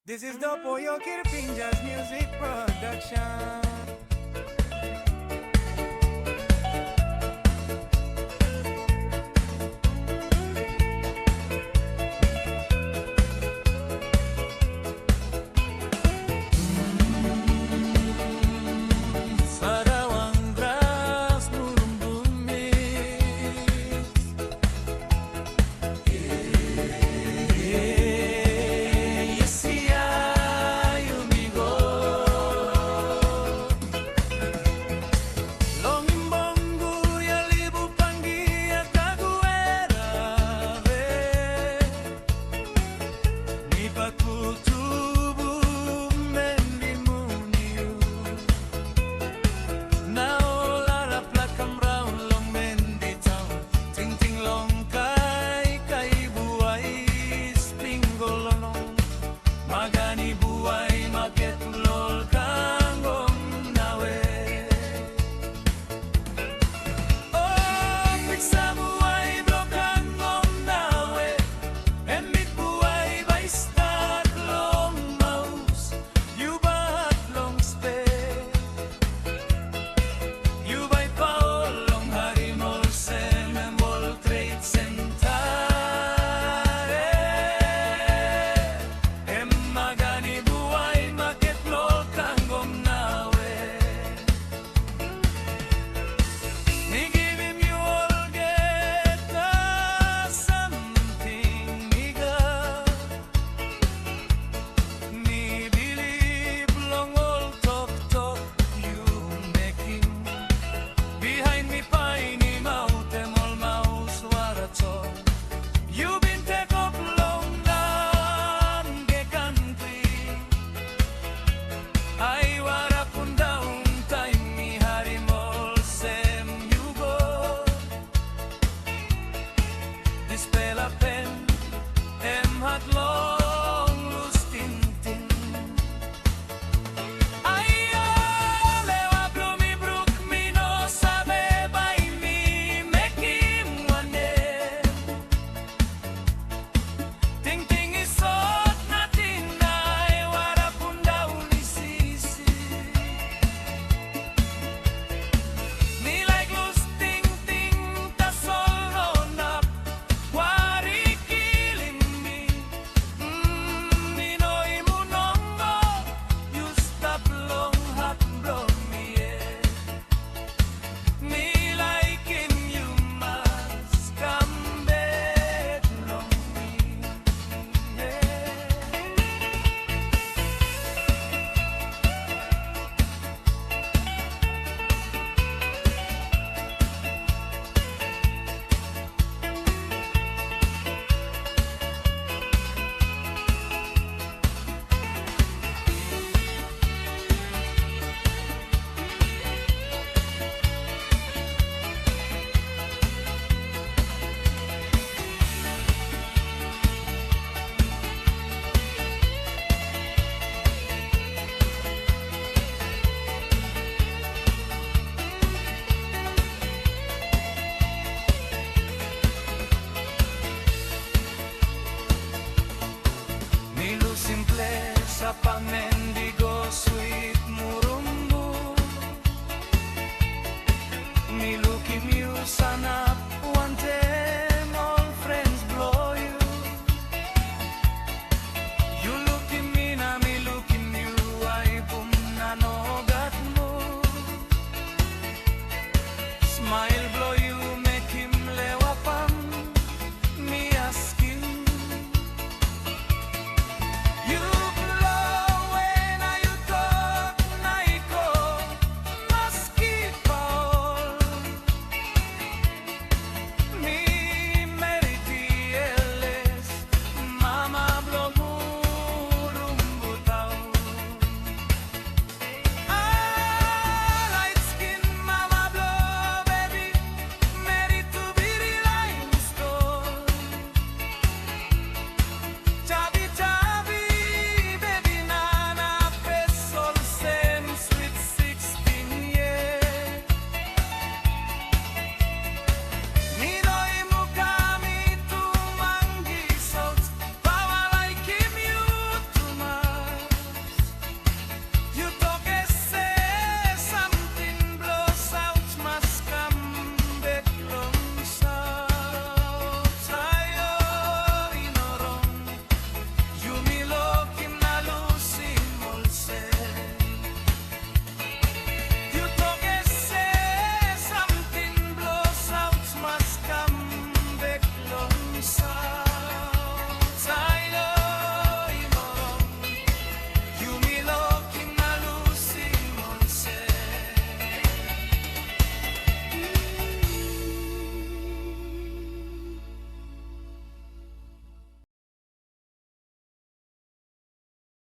This is the Poyo Kirpinja's music production. Fada Wan Grass, Murumbu mix. Yes, you me go. Long imbongu ya libu pangi ya kaguera ve. Ni pakutubu mendi muniu. Now lara plakam round long mendi town. Ting ting long kai buai spingolonong. Magani buai maket lol kangong nawe. Oh, piksa buai bro kangong nawe. Emit buai by start long mouse. You bat long stay. You by Paul long harimol sem and World Trade Center. Magani buai maket lol kangong nawe. Ni give him you all get something niga. Ni believe long all talk you making. Behind me piney mouth them all mouse warato. You been take up long down ge country. I wara pun down time me harimol sem you go. Dispel a pen em hat long loose tintin. Lewa blumi brook me no sabe by me make him one day. Ting ting is sot natin ay wara pun down isisi. Me like loose ting ting ta solo nak wari killing me. Ninoy munongo you stop long hot blow me yeah. Me liking you must come back long me yeah. Ni lo simple sa pange